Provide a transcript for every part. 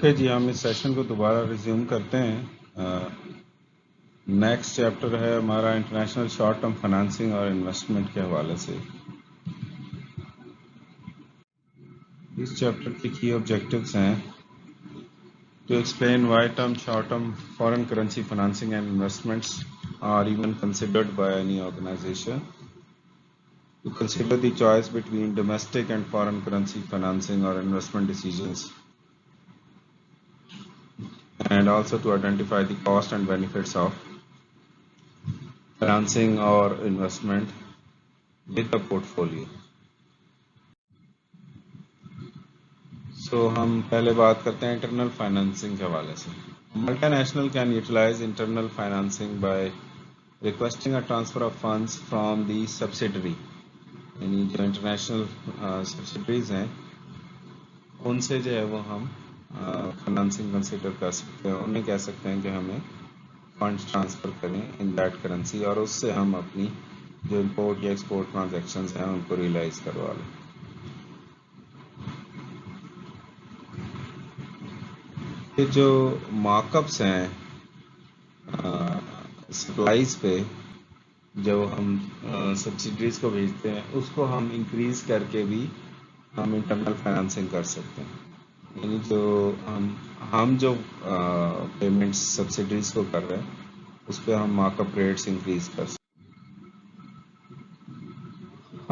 Okay जी, हम इस session को दोबारा रिज्यूम करते हैं। नेक्स्ट चैप्टर है हमारा इंटरनेशनल शॉर्ट टर्म फाइनेंसिंग और इन्वेस्टमेंट के हवाले से। इस चैप्टर के की ऑब्जेक्टिव्स हैं to explain why term short term foreign currency financing and investments are even considered by any organisation, to consider the choice between domestic and foreign currency financing और investment decisions, and also to identify the cost and benefits of financing or investment with the portfolio. हम पहले बात करते हैं internal financing के हवाले से। Multinational can utilize internal financing by requesting a transfer of funds from the subsidiary, यानी जो इंटरनेशनल सब्सिडरीज हैं उनसे जो है वो हम फाइनेंसिंग कंसिडर कर सकते हैं। उन्हें कह सकते हैं कि हमें फंड्स ट्रांसफ़र करें इन दैट करेंसी और उससे हम अपनी जो इंपोर्ट या एक्सपोर्ट ट्रांजैक्शंस हैं उनको रियलाइज करवा लें। ये जो मार्कअप्स हैं सप्लाईज पे जो हम सब्सिडरीज को भेजते हैं उसको हम इंक्रीज करके भी हम इंटरनल फाइनेंसिंग कर सकते हैं। यानी जो हम जो पेमेंट्स सब्सिडरीज को कर रहे हैं उस पर हम मार्कअप रेट्स इंक्रीज कर सकते हैं।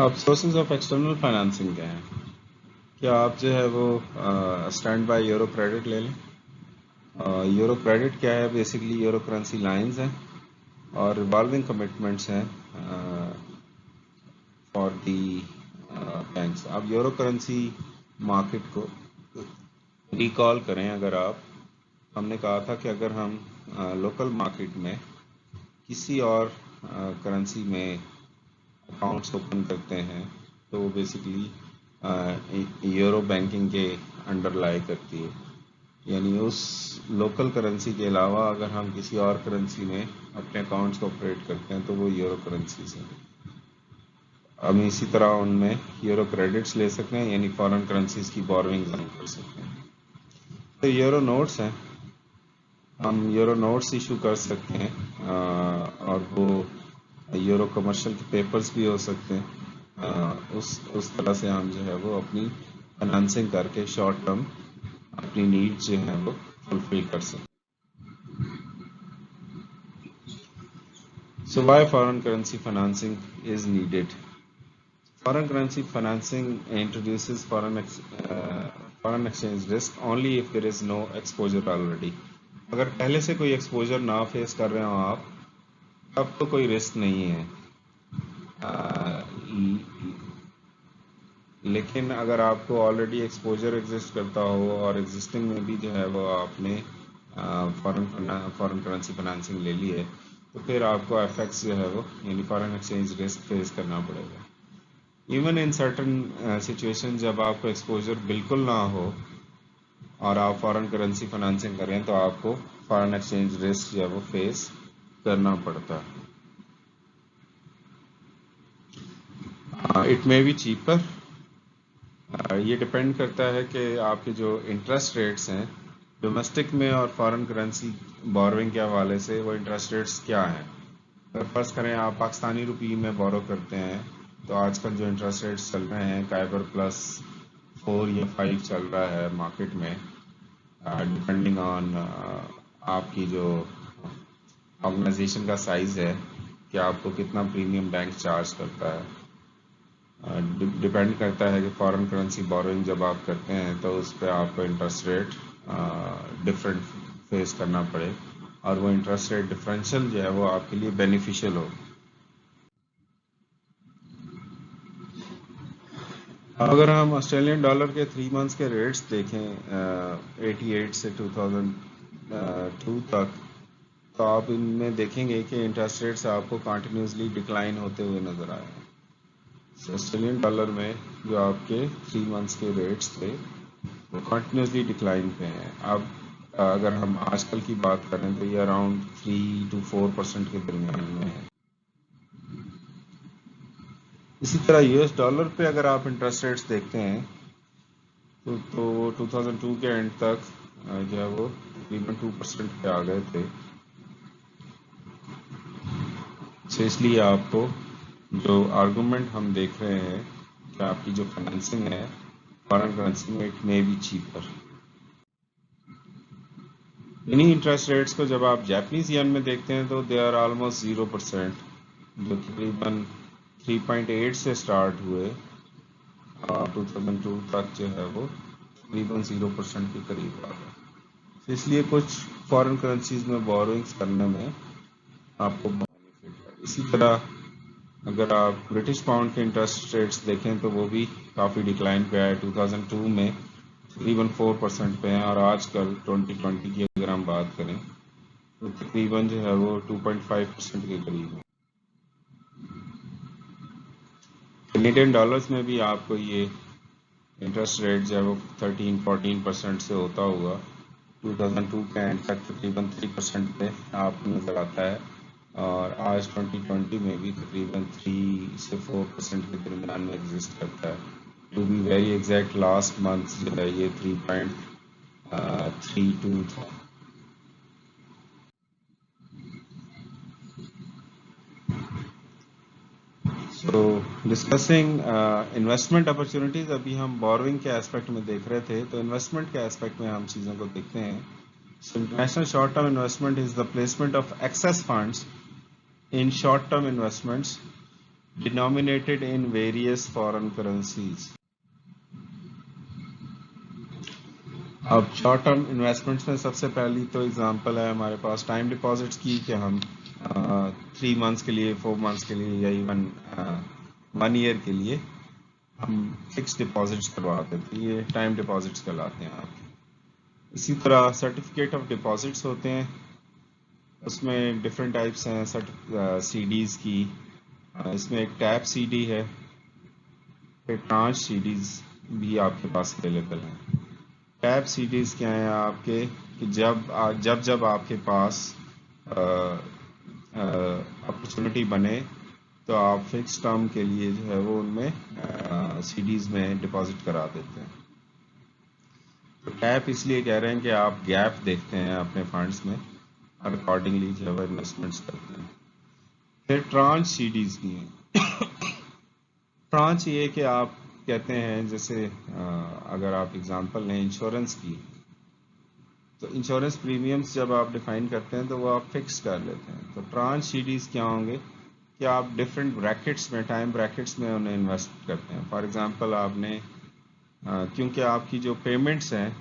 अब सोर्सेज ऑफ एक्सटर्नल फाइनेंसिंग क्या है? क्या आप जो है वो स्टैंड बाय यूरो क्रेडिट ले लें। यूरो क्रेडिट क्या है? बेसिकली यूरो करेंसी लाइंस हैं और रिवॉल्विंग कमिटमेंट्स हैं फॉर दी बैंक्स। आप यूरो करेंसी मार्केट को रिकॉल करें, अगर आप हमने कहा था कि अगर हम लोकल मार्केट में किसी और करेंसी में अकाउंट्स ओपन करते हैं तो वो बेसिकली यूरो बैंकिंग के अंडर लाई करती है। यानी उस लोकल करेंसी के अलावा अगर हम किसी और करेंसी में अपने अकाउंट्स को ऑपरेट करते हैं तो वो यूरो करेंसी से हम इसी तरह उनमें यूरो क्रेडिट्स ले सकते हैं, यानी फॉरेन करेंसीज की बोरोइंग्स हम कर सकते हैं। तो यूरो नोट्स हैं, हम यूरो नोट्स इशू कर सकते हैं और वो यूरो कमर्शियल के पेपर्स भी हो सकते हैं। उस तरह से हम जो है वो अपनी फाइनेंसिंग करके शॉर्ट टर्म अपनी नीड्स जो है वो फुलफिल कर सकते हैं। So why foreign currency financing is needed? Foreign currency financing introduces foreign exchange risk only if there is no exposure already. अगर पहले से कोई एक्सपोजर ना फेस कर रहे हो आप तब तो कोई रिस्क नहीं है। लेकिन अगर आपको ऑलरेडी एक्सपोजर एग्जिस्ट करता हो और एग्जिस्टिंग में भी जो है वो आपने फॉरेन करेंसी फाइनेंसिंग ले ली है तो फिर आपको एफएक्स जो है वो यानी फॉरेन एक्सचेंज रिस्क फेस करना पड़ेगा। इवन इन सर्टन सिचुएशन जब आपको एक्सपोजर बिल्कुल ना हो और आप फॉरेन करेंसी फाइनेंसिंग करें तो आपको फॉरेन एक्सचेंज रिस्क जो है वो फेस करना पड़ता है। इट मे बी चीपर, ये डिपेंड करता है कि आपके जो इंटरेस्ट रेट्स हैं डोमेस्टिक में और फॉरेन करेंसी बोरोइंग के हवाले से वो इंटरेस्ट रेट्स क्या हैं। अगर फर्स्ट करें आप पाकिस्तानी रुपये में बोरो करते हैं तो आजकल जो इंटरेस्ट रेट्स चल रहे हैं काइबर +4 या 5 चल रहा है मार्केट में, डिपेंडिंग ऑन आपकी जो ऑर्गेनाइजेशन का साइज़ है कि आपको कितना प्रीमियम बैंक चार्ज करता है। डिपेंड करता है कि फॉरेन करेंसी बोरोइंग जब आप करते हैं तो उस पर आपको इंटरेस्ट रेट डिफरेंट फेस करना पड़े और वो इंटरेस्ट रेट डिफरेंशियल जो है वो आपके लिए बेनिफिशियल हो। अगर हम ऑस्ट्रेलियन डॉलर के 3 मंथ्स के रेट्स देखें 88 से 2002 तक तो आप इनमें देखेंगे कि इंटरेस्ट रेट्स आपको कंटिन्यूसली डिक्लाइन होते हुए नज़र आए हैं। ऑस्ट्रेलियन डॉलर में जो आपके 3 मंथ्स के रेट्स थे वो कंटिन्यूसली डिक्लाइन पे हैं। अब अगर हम आजकल की बात करें तो ये अराउंड 3 to 4% के दरमियान में है। इसी तरह यूएस डॉलर पे अगर आप इंटरेस्ट रेट्स देखते हैं तो 2002 के एंड तक जो है वो तकरीबन 2% पे आ गए थे। तो इसलिए आपको जो आर्गुमेंट हम देख रहे हैं कि आपकी जो फाइनेंसिंग है फॉरेन करेंसी में इट मे बी चीपर। इन्हीं इंटरेस्ट रेट्स को जब आप जापानीज येन में देखते हैं तो दे आर ऑलमोस्ट 0%, जो तकरीबन 3.8 से स्टार्ट हुए 2002 तक जो है वो तकरीबन 0% के करीब आ गए। तो इसलिए कुछ फॉरेन करेंसीज में बोरोइंग्स करने में आपको बेनिफिट है। इसी तरह अगर आप ब्रिटिश पाउंड के इंटरेस्ट रेट्स देखें तो वो भी काफ़ी डिक्लाइन पे आए। 2002 में तकरीबन 4% पे हैं और आजकल 2020 की अगर हम बात करें तो तकरीबन जो है वो 2.5% के करीब है। कैनेडियन डॉलर्स में भी आपको ये इंटरेस्ट रेट जो है वो 13-14% से होता हुआ 2002 के एंड तक तकरीबन 3% पे आपको नज़र आता है और आज 2020 में भी तकरीबन 3 से 4% के दरमियान में एग्जिस्ट करता है। To be very exact last month जो है ये 3.32 था। सो डिस्कसिंग इन्वेस्टमेंट अपॉर्चुनिटीज, अभी हम बोरोइंग के एस्पेक्ट में देख रहे थे, तो इन्वेस्टमेंट के एस्पेक्ट में हम चीज़ों को देखते हैं। So international short term investment is the placement of excess funds in short-term investments denominated in various foreign currencies. अब शॉर्ट टर्म इन्वेस्टमेंट्स में सबसे पहली तो एग्जांपल है हमारे पास टाइम डिपॉजिट्स की कि हम 3 मंथ्स के लिए, 4 मंथ्स के लिए या इवन 1 ईयर के लिए हम फिक्स डिपॉजिट्स करवाते थे, ये टाइम डिपॉजिट्स कहलाते हैं आपके। इसी तरह सर्टिफिकेट ऑफ डिपॉजिट्स होते हैं, उसमें डिफरेंट टाइप्स हैं सीडीज़ की। इसमें एक टैप सीडी है, फिर ट्रांच सीडीज भी आपके पास अवेलेबल हैं। टैप सीडीज क्या हैं आपके कि जब आपके पास अपॉर्चुनिटी बने तो आप फिक्स टर्म के लिए जो है वो उनमें सीडीज में डिपॉजिट करा देते हैं। तो टैप इसलिए कह रहे हैं कि आप गैप देखते हैं अपने फंड्स में और अकॉर्डिंगली जो है इन्वेस्टमेंट्स करते हैं। फिर ट्रांच सीडीज भी हैं। ट्रांच ये कि आप कहते हैं जैसे अगर आप एग्जांपल लें इंश्योरेंस की, तो इंश्योरेंस प्रीमियम्स जब आप डिफाइन करते हैं तो वो आप फिक्स कर लेते हैं। तो ट्रांच सीडीज क्या होंगे कि आप डिफरेंट ब्रैकेट्स में, टाइम ब्रैकेट्स में उन्हें इन्वेस्ट करते हैं। फॉर एग्जांपल आपने क्योंकि आपकी जो पेमेंट्स हैं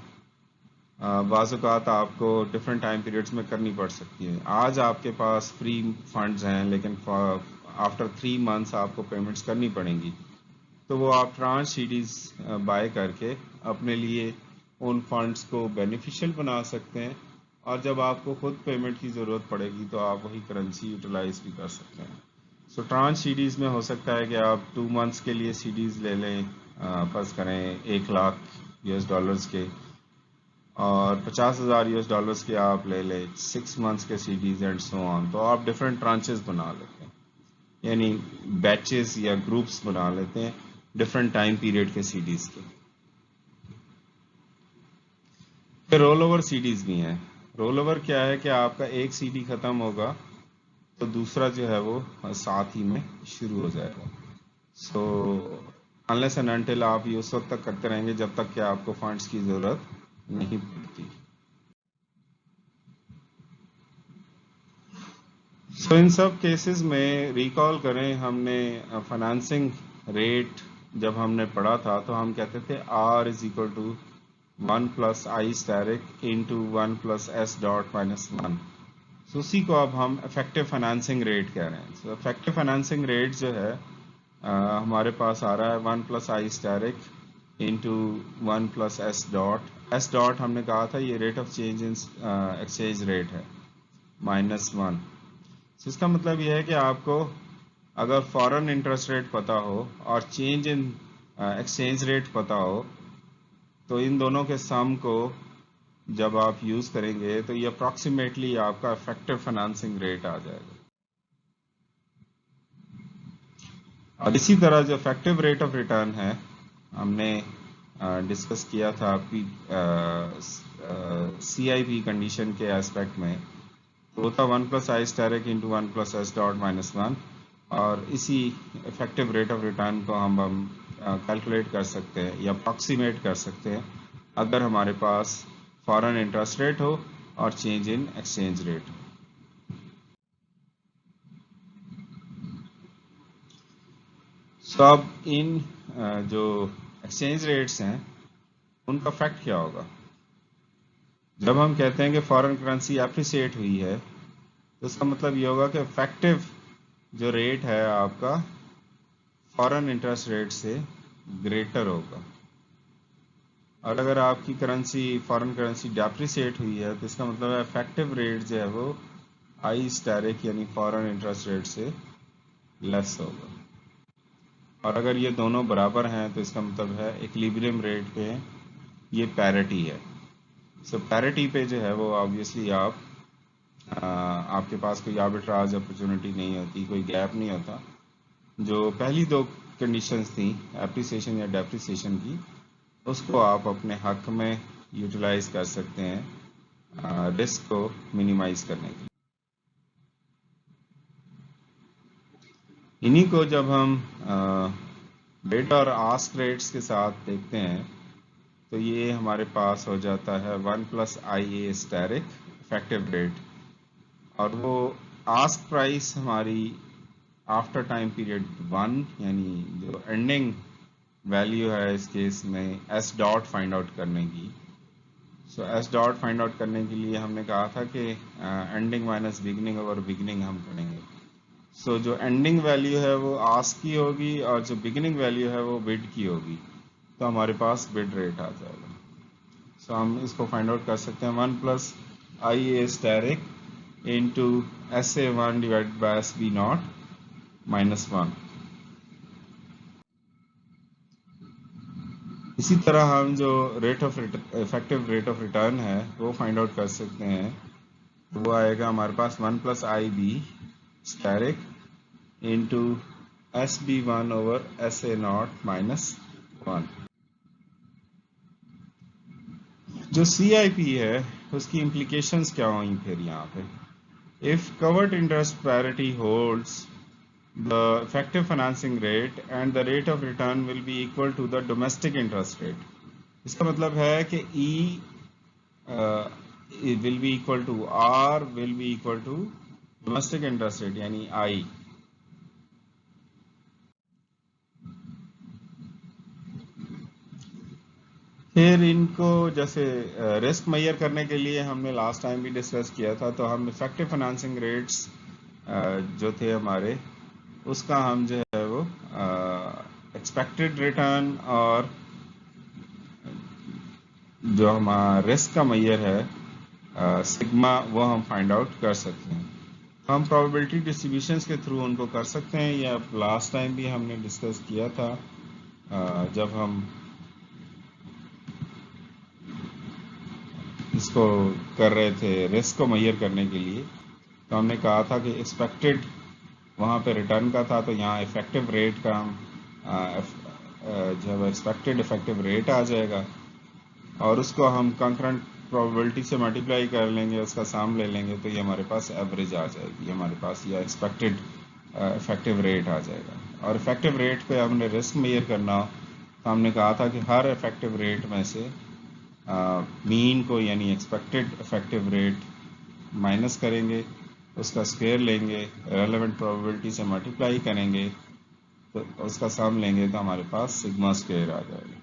बाज़ औक़ात आपको डिफरेंट टाइम पीरियड्स में करनी पड़ सकती है। आज आपके पास फ्री फंड्स हैं लेकिन आफ्टर 3 मंथ्स आपको पेमेंट्स करनी पड़ेंगी, तो वो आप ट्रांच सीडीज बाय करके अपने लिए उन फंड्स को बेनिफिशियल बना सकते हैं और जब आपको खुद पेमेंट की ज़रूरत पड़ेगी तो आप वही करेंसी यूटिलाइज भी कर सकते हैं। सो ट्रांच सीडीज में हो सकता है कि आप 2 मंथ्स के लिए सीडीज ले लें, फर्ज करें $1,00,000 के, और $50,000 के आप ले लें 6 मंथ्स के सीडीज एंड सो ऑन। तो आप डिफरेंट ट्रांचेस बना लेते हैं, यानी बैचेस या ग्रुप्स बना लेते हैं डिफरेंट टाइम पीरियड के सीडीज के। फिर रोल ओवर सीडीज भी हैं। रोल ओवर क्या है कि आपका एक सीडी खत्म होगा तो दूसरा जो है वो साथ ही में शुरू हो जाएगा। सो अनलेस एंड अनटिल आप ये उस वक्त तक करते रहेंगे जब तक कि आपको फंड्स की जरूरत नहीं पड़ती। सो इन सब केसेस में रिकॉल करें, हमने फाइनेंसिंग रेट जब हमने पढ़ा था तो हम कहते थे R is equal to 1 plus I asterisk into 1 plus S dot minus 1। So उसी को अब हम इफेक्टिव फाइनेंसिंग रेट कह रहे हैं। सो इफेक्टिव फाइनेंसिंग रेट जो है हमारे पास आ रहा है 1 प्लस आई asterisk into 1 plus S dot. S dot हमने कहा था ये rate of change in exchange rate है -1। तो इसका मतलब यह है कि आपको अगर फॉरेन इंटरेस्ट रेट पता हो और चेंज इन एक्सचेंज रेट पता हो तो इन दोनों के सम को जब आप यूज करेंगे तो ये अप्रॉक्सीमेटली आपका इफेक्टिव फाइनेंसिंग रेट आ जाएगा। और इसी तरह जो इफेक्टिव रेट ऑफ रिटर्न है हमने डिस्कस किया था CIP कंडीशन के एस्पेक्ट में, तो होता 1 प्लस आई asterisk into 1 plus S dot minus 1, और इसी इफेक्टिव रेट ऑफ रिटर्न को हम कैलकुलेट कर सकते हैं या अप्रॉक्सीमेट कर सकते हैं अगर हमारे पास फॉरेन इंटरेस्ट रेट हो और चेंज इन एक्सचेंज रेट हो। तो अब इन जो एक्सचेंज रेट्स हैं उनका फैक्ट क्या होगा? जब हम कहते हैं कि फॉरेन करेंसी एप्रिसिएट हुई है तो इसका मतलब ये होगा कि इफेक्टिव जो रेट है आपका फॉरेन इंटरेस्ट रेट से ग्रेटर होगा, और अगर आपकी करेंसी फॉरेन करेंसी डेप्रिसिएट हुई है तो इसका मतलब है इफेक्टिव रेट जो है वो आई स्टैरिक यानी फॉरेन इंटरेस्ट रेट से लेस होगा। और अगर ये दोनों बराबर हैं तो इसका मतलब है इक्विलिब्रियम रेट पे ये पैरिटी है। सो पैरिटी पे जो है वो ऑब्वियसली आपके पास कोई आर्बिट्राज अपॉर्चुनिटी नहीं होती, कोई गैप नहीं होता। जो पहली दो कंडीशंस थी एप्रिसिएशन या डेप्रिसिएशन की, उसको आप अपने हक में यूटिलाइज कर सकते हैं रिस्क को मिनिमाइज करने के लिए। इन्हीं को जब हम बिड और आस्क रेट्स के साथ देखते हैं तो ये हमारे पास हो जाता है 1 plus I A asterisk effective rate, और वो आस्क प्राइस हमारी आफ्टर टाइम पीरियड 1 यानी जो एंडिंग वैल्यू है इस केस में एस डॉट फाइंड आउट करने की। सो एस डॉट फाइंड आउट करने के लिए हमने कहा था कि ending minus beginning over beginning हम करेंगे। सो जो एंडिंग वैल्यू है वो आस्क की होगी और जो बिगिनिंग वैल्यू है वो बिड की होगी, तो हमारे पास बिड रेट आ जाएगा। सो हम इसको फाइंड आउट कर सकते हैं 1 plus I A asterisk into S A 1 divide by S B not minus 1। इसी तरह हम जो rate of effective rate of return है वो फाइंड आउट कर सकते हैं, तो वो आएगा हमारे पास 1 plus I B asterisk into S B 1 over S A not minus 1। जो CIP है उसकी इम्प्लीकेशंस क्या हुई फिर यहाँ पे? If covered interest parity holds the effective financing rate and the rate of return will be equal to the domestic interest rate. इसका मतलब है कि will be equal to R will be equal to domestic interest rate यानी I। फिर इनको जैसे risk measure करने के लिए हमने लास्ट टाइम भी डिस्कस किया था, तो हम इफेक्टिव फाइनेंसिंग रेट्स जो थे हमारे, उसका हम जो है वो एक्सपेक्टेड रिटर्न और जो हमारा रिस्क का मेजर है सिग्मा, वो हम फाइंड आउट कर सकते हैं। हम प्रोबेबिलिटी डिस्ट्रीब्यूशंस के थ्रू उनको कर सकते हैं, या लास्ट टाइम भी हमने डिस्कस किया था जब हम इसको कर रहे थे रिस्क को मेजर करने के लिए। तो हमने कहा था कि एक्सपेक्टेड वहाँ पे रिटर्न का था, तो यहाँ इफेक्टिव रेट का हम जब एक्सपेक्टेड इफेक्टिव रेट आ जाएगा और उसको हम कंकरेंट प्रोबेबिलिटी से मल्टीप्लाई कर लेंगे, उसका सम ले लेंगे, तो ये हमारे पास एवरेज आ जाएगी, हमारे पास ये एक्सपेक्टेड इफेक्टिव रेट आ जाएगा। और इफेक्टिव रेट पे हमने रिस्क मेजर करना हो तो हमने कहा था कि हर इफेक्टिव रेट में से मीन को यानी एक्सपेक्टेड इफेक्टिव रेट माइनस करेंगे, उसका स्क्वायर लेंगे, रेलेवेंट प्रोबेबिलिटी से मल्टीप्लाई करेंगे, तो उसका सम लेंगे, तो हमारे पास सिग्मा स्क्वायर आ जाएगा।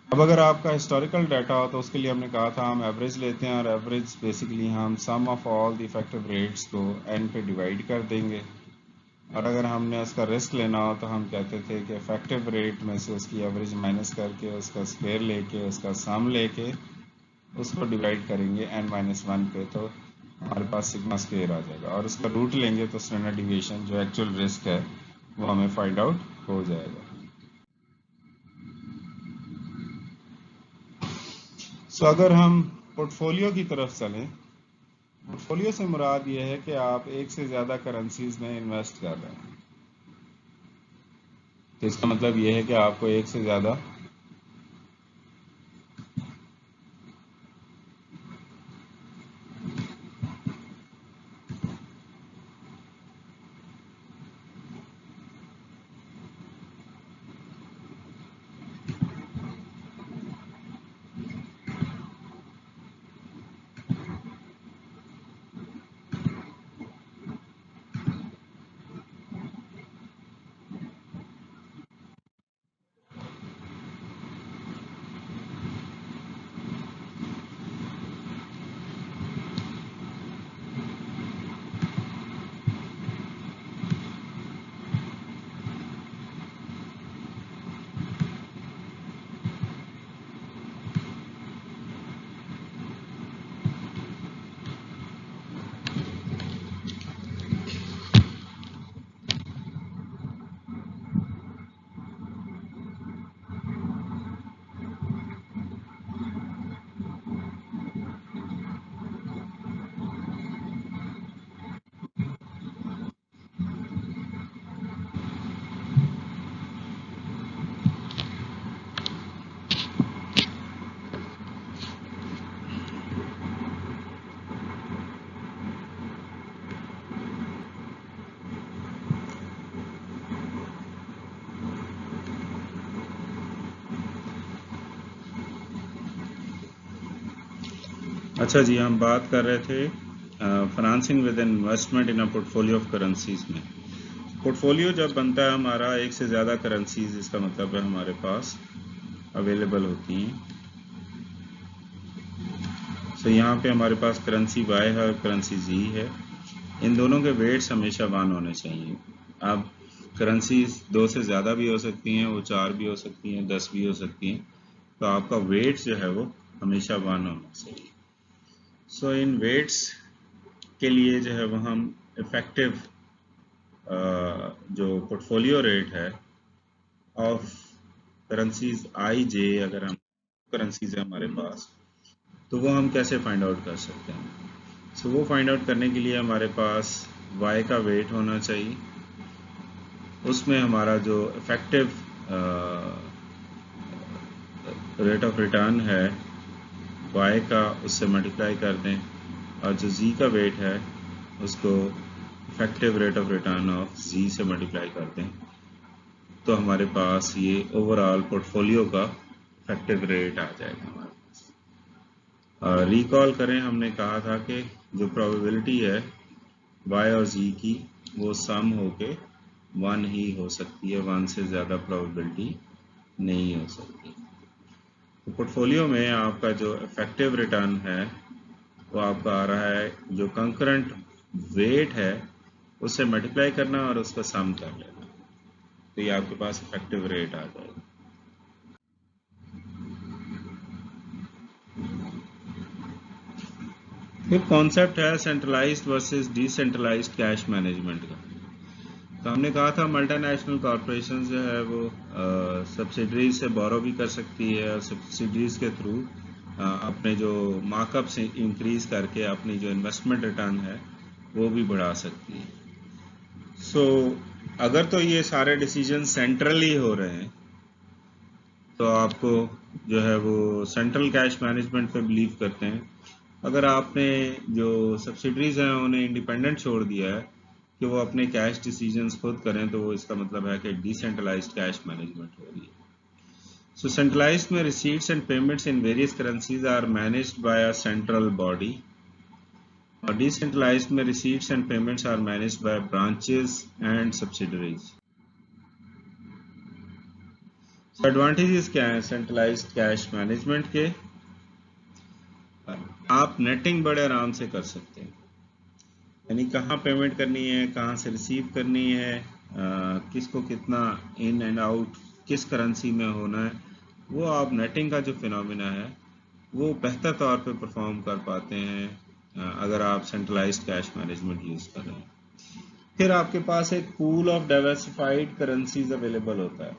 अब अगर आपका हिस्टोरिकल डाटा हो तो उसके लिए हमने कहा था हम एवरेज लेते हैं, और एवरेज बेसिकली हम sum of all the effective rates को n पे डिवाइड कर देंगे। और अगर हमने उसका रिस्क लेना हो तो हम कहते थे कि इफेक्टिव रेट में से उसकी एवरेज माइनस करके उसका स्क्वायर लेके उसका सम लेके उसको डिवाइड करेंगे n-1 पे, तो हमारे पास सिग्मा स्क्वायर आ जाएगा, और उसका रूट लेंगे तो स्टैंडर्ड डिविएशन जो एक्चुअल रिस्क है वो हमें फाइंड आउट हो जाएगा। सो अगर हम पोर्टफोलियो की तरफ चलें, पोर्टफोलियो से मुराद ये है कि आप एक से ज़्यादा करेंसीज में इन्वेस्ट कर रहे हैं। तो इसका मतलब ये है कि आपको एक से ज़्यादा अच्छा जी, हम बात कर रहे थे financing with investment in a portfolio of currencies में। पोर्टफोलियो जब बनता है हमारा एक से ज़्यादा करेंसीज, इसका मतलब है हमारे पास अवेलेबल होती हैं। सो यहाँ पे हमारे पास करेंसी वाई है और करेंसी जी है। इन दोनों के वेट्स हमेशा 1 होने चाहिए। अब करेंसीज 2 से ज़्यादा भी हो सकती हैं, वो 4 भी हो सकती हैं, 10 भी हो सकती हैं, तो आपका वेट जो है वो हमेशा 1 होना चाहिए। सो इन वेट्स के लिए जो है वो हम इफेक्टिव जो पोर्टफोलियो रेट है ऑफ करेंसीज आई जे, अगर हम करेंसीज है हमारे पास, तो वो हम कैसे फाइंड आउट कर सकते हैं। सो वो फाइंड आउट करने के लिए हमारे पास वाई का वेट होना चाहिए, उसमें हमारा जो इफेक्टिव रेट ऑफ रिटर्न है वाई का उससे मल्टीप्लाई कर दें, और जो जी का वेट है उसको effective rate of return of जी से मल्टीप्लाई कर दें, तो हमारे पास ये ओवरऑल पोर्टफोलियो का इफेक्टिव रेट आ जाएगा हमारे पास। रिकॉल करें, हमने कहा था कि जो प्रोबेबिलिटी है वाई और जी की वो सम होके 1 ही हो सकती है, 1 से ज़्यादा प्रोबेबिलिटी नहीं हो सकती। तो पोर्टफोलियो में आपका जो इफेक्टिव रिटर्न है वो आपका आ रहा है, जो कंकरेंट वेट है उससे मल्टीप्लाई करना और उसका सम कर लेना, तो ये आपके पास इफेक्टिव रेट आ जाएगा। फिर कॉन्सेप्ट है centralized versus decentralized cash management का। तो हमने कहा था मल्टीनेशनल कॉरपोरेशन जो है वो सब्सिडरीज से बोरो भी कर सकती है, और सब्सिडरीज के थ्रू अपने जो मार्कअप से इंक्रीज करके अपनी जो इन्वेस्टमेंट रिटर्न है वो भी बढ़ा सकती है। सो अगर तो ये सारे डिसीजन सेंट्रली हो रहे हैं तो आपको जो है वो सेंट्रल कैश मैनेजमेंट पे बिलीव करते हैं। अगर आपने जो सब्सिडरीज हैं उन्हें इंडिपेंडेंट छोड़ दिया है कि वो अपने कैश डिसीजंस खुद करें, तो वो इसका मतलब है कि डिसेंट्रलाइज्ड कैश मैनेजमेंट हो रही है। सो सेंट्रलाइज्ड में receipts and payments in various currencies are managed by a central body, और डिसेंट्रलाइज्ड में receipts and payments are managed by branches and subsidiaries. Advantages क्या है सेंट्रलाइज्ड कैश मैनेजमेंट के? आप नेटिंग बड़े आराम से कर सकते हैं, यानी कहाँ पेमेंट करनी है, कहाँ से रिसीव करनी है, किसको कितना इन एंड आउट किस करेंसी में होना है, वो आप नेटिंग का जो फिनोमिना है वो बेहतर तौर पे परफॉर्म कर पाते हैं अगर आप सेंट्रलाइज्ड कैश मैनेजमेंट यूज़ कर रहे हैं। फिर आपके पास एक pool of diversified currencies available होता है।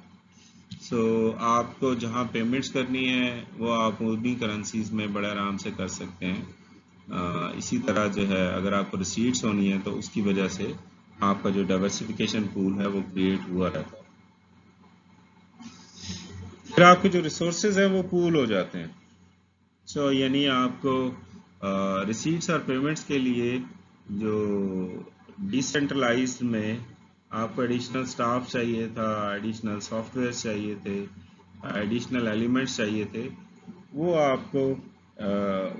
सो आपको जहाँ पेमेंट्स करनी है वो आप उन्हीं करेंसीज में बड़े आराम से कर सकते हैं। इसी तरह जो है अगर आपको रिसीट्स होनी है तो उसकी वजह से आपका जो डाइवर्सिफिकेशन पूल है वो क्रिएट हुआ रहता है। फिर आपके जो रिसोर्सेज हैं वो पूल हो जाते हैं। सो यानी आपको रिसीट्स और पेमेंट्स के लिए जो डिसेंट्रलाइज्ड में आपको एडिशनल स्टाफ चाहिए था, एडिशनल सॉफ्टवेयर चाहिए थे, एडिशनल एलिमेंट्स चाहिए थे, वो आपको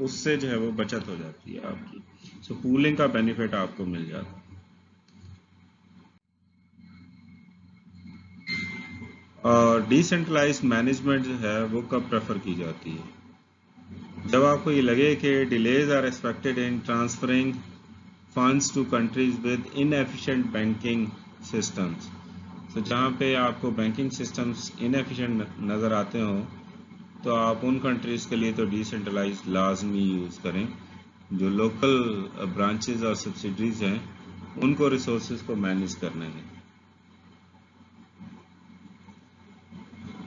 उससे जो है वो बचत हो जाती है आपकी। सो पूलिंग का बेनिफिट आपको मिल जाता है। और डिसेंट्रलाइज्ड मैनेजमेंट जो है वो कब प्रेफर की जाती है? जब आपको ये लगे कि delays are expected in transferring funds to countries with inefficient banking systems. तो जहाँ पे आपको बैंकिंग सिस्टम्स इनएफिशिएंट नज़र आते हो, तो आप उन कंट्रीज के लिए तो डिसेंट्रलाइज्ड लाजमी यूज़ करें। जो लोकल ब्रांचेज और सब्सिडरीज हैं उनको रिसोर्सेज को मैनेज करने हैं।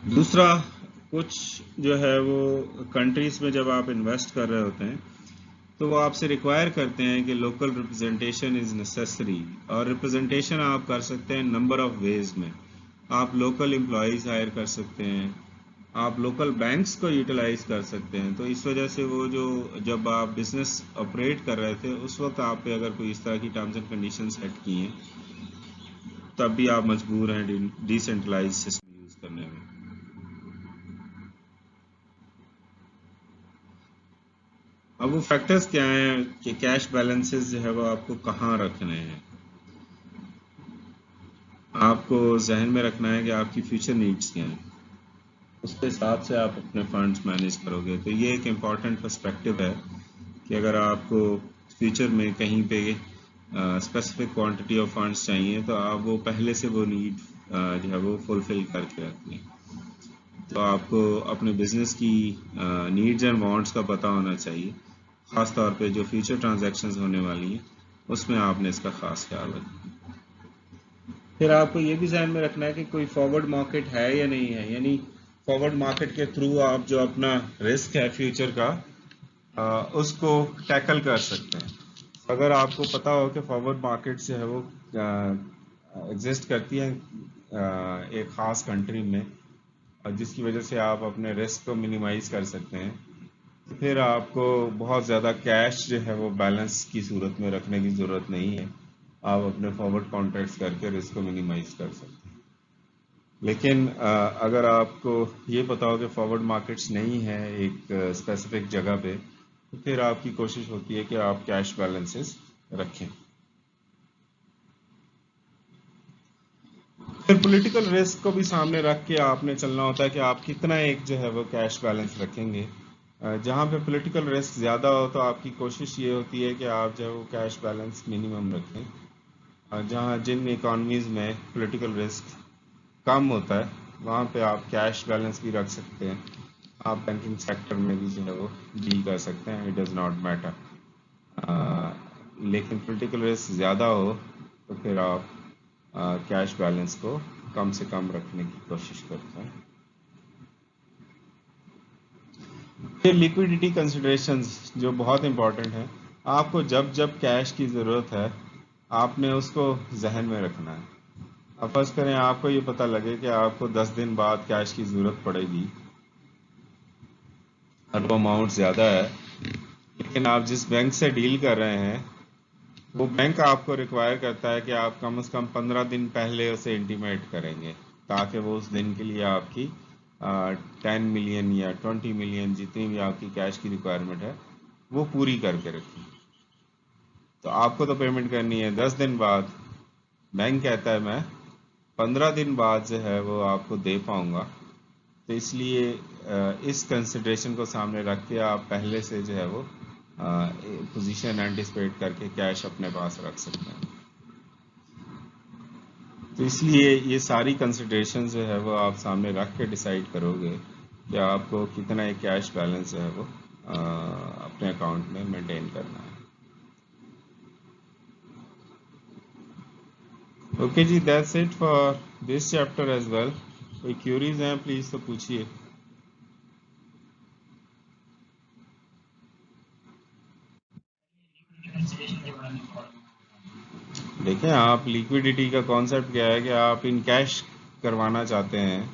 दूसरा, कुछ जो है वो कंट्रीज में जब आप इन्वेस्ट कर रहे होते हैं तो वो आपसे रिक्वायर करते हैं कि लोकल रिप्रेजेंटेशन इज़ नेसेसरी। और रिप्रेजेंटेशन आप कर सकते हैं नंबर ऑफ वेज में। आप लोकल एम्प्लॉयज़ हायर कर सकते हैं, आप लोकल बैंक्स को यूटिलाइज कर सकते हैं। तो इस वजह से वो जो जब आप बिजनेस ऑपरेट कर रहे थे उस वक्त आप पे अगर कोई इस तरह की टर्म्स एंड कंडीशन सेट की हैं, तब भी आप मजबूर हैं डिसेंट्रलाइज सिस्टम यूज़ करने में। अब वो फैक्टर्स क्या हैं कि कैश बैलेंसेस जो है वो आपको कहाँ रखने हैं। आपको जहन में रखना है कि आपकी फ्यूचर नीड्स क्या हैं, उसके हिसाब से आप अपने फंड्स मैनेज करोगे। तो ये एक इम्पॉर्टेंट पर्सपेक्टिव है कि अगर आपको फ्यूचर में कहीं पे स्पेसिफिक क्वांटिटी ऑफ फंड्स चाहिए तो आप वो पहले से वो नीड जो है वो फुलफिल करके रखें। तो आपको अपने बिजनेस की नीड्स एंड वांट्स का पता होना चाहिए, ख़ास तौर पे जो फ्यूचर ट्रांजैक्शंस होने वाली हैं उसमें आपने इसका ख़ास ख्याल रखना। फिर आपको ये भी ध्यान में रखना है कि कोई फॉरवर्ड मार्केट है या नहीं है, यानी फॉरवर्ड मार्केट के थ्रू आप जो अपना रिस्क है फ्यूचर का उसको टैकल कर सकते हैं। अगर आपको पता हो कि फॉरवर्ड मार्केट से है वो एग्जिस्ट करती है एक ख़ास कंट्री में, और जिसकी वजह से आप अपने रिस्क को मिनिमाइज कर सकते हैं, तो फिर आपको बहुत ज़्यादा कैश जो है वो बैलेंस की सूरत में रखने की ज़रूरत नहीं है। आप अपने फॉरवर्ड कॉन्ट्रैक्ट्स करके रिस्क को मिनिमाइज कर सकते हैं। लेकिन अगर आपको ये पता हो कि फॉरवर्ड मार्केट्स नहीं है एक स्पेसिफिक जगह पे, तो फिर आपकी कोशिश होती है कि आप कैश बैलेंसेस रखें। फिर पॉलिटिकल रिस्क को भी सामने रख के आपने चलना होता है कि आप कितना एक जो है वो कैश बैलेंस रखेंगे। जहाँ पे पॉलिटिकल रिस्क ज़्यादा हो तो आपकी कोशिश ये होती है कि आप जो है वो कैश बैलेंस मिनिमम रखें। जहाँ जिन इकॉनमीज़ में पॉलिटिकल रिस्क कम होता है वहाँ पे आप कैश बैलेंस भी रख सकते हैं। आप बैंकिंग सेक्टर में भी जो है वो डील कर सकते हैं, इट डज़ नॉट मैटर। लेकिन पॉलिटिकल रिस्क ज़्यादा हो तो फिर आप कैश बैलेंस को कम से कम रखने की कोशिश करते हैं। फिर लिक्विडिटी कंसिडरेशंस जो बहुत इंपॉर्टेंट है, आपको जब जब कैश की ज़रूरत है आपने उसको जहन में रखना है। अब फर्ज करें आपको ये पता लगे कि आपको 10 दिन बाद कैश की ज़रूरत पड़ेगी और वो अमाउंट ज़्यादा है, लेकिन आप जिस बैंक से डील कर रहे हैं वो बैंक आपको रिक्वायर करता है कि आप कम से कम 15 दिन पहले उसे इंटीमेट करेंगे, ताकि वो उस दिन के लिए आपकी 10 मिलियन या 20 मिलियन जितनी भी आपकी कैश की रिक्वायरमेंट है वो पूरी करके रखें। तो आपको तो पेमेंट करनी है 10 दिन बाद, बैंक कहता है मैं 15 दिन बाद जो है वो आपको दे पाऊंगा। तो इसलिए इस कंसिडरेशन को सामने रख के आप पहले से जो है वो पोजीशन एंटिसिपेट करके कैश अपने पास रख सकते हैं। तो इसलिए ये सारी कंसिडरेशन जो है वो आप सामने रख के डिसाइड करोगे कि आपको कितना एक कैश बैलेंस जो है वो अपने अकाउंट में मेंटेन करना है। ओके जी, that's it for this chapter as well. कोई क्यूरीज हैं प्लीज तो पूछिए। देखें, आप लिक्विडिटी का कॉन्सेप्ट क्या है कि आप इन कैश करवाना चाहते हैं,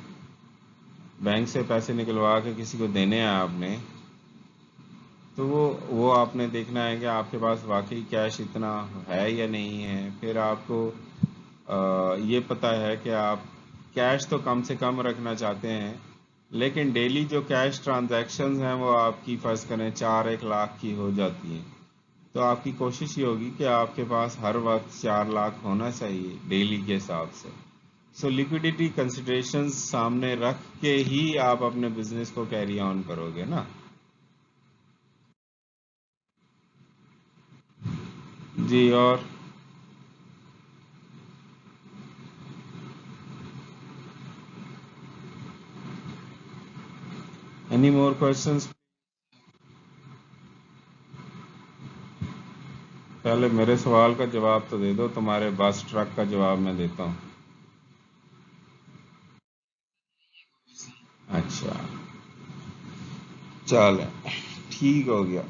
बैंक से पैसे निकलवा के किसी को देने हैं आपने, तो वो आपने देखना है कि आपके पास वाकई कैश इतना है या नहीं है। फिर आपको ये पता है कि आप कैश तो कम से कम रखना चाहते हैं, लेकिन डेली जो कैश ट्रांजैक्शंस हैं वो आपकी फर्ज करें 4-1 लाख की हो जाती हैं, तो आपकी कोशिश ये होगी कि आपके पास हर वक्त 4 लाख होना चाहिए डेली के हिसाब से। सो लिक्विडिटी कंसिडरेशंस सामने रख के ही आप अपने बिजनेस को कैरी ऑन करोगे ना। जी, और एनी मोर क्वेश्चंस? पहले मेरे सवाल का जवाब तो दे दो, तुम्हारे बस ट्रक का जवाब मैं देता हूँ। अच्छा, चल ठीक हो गया।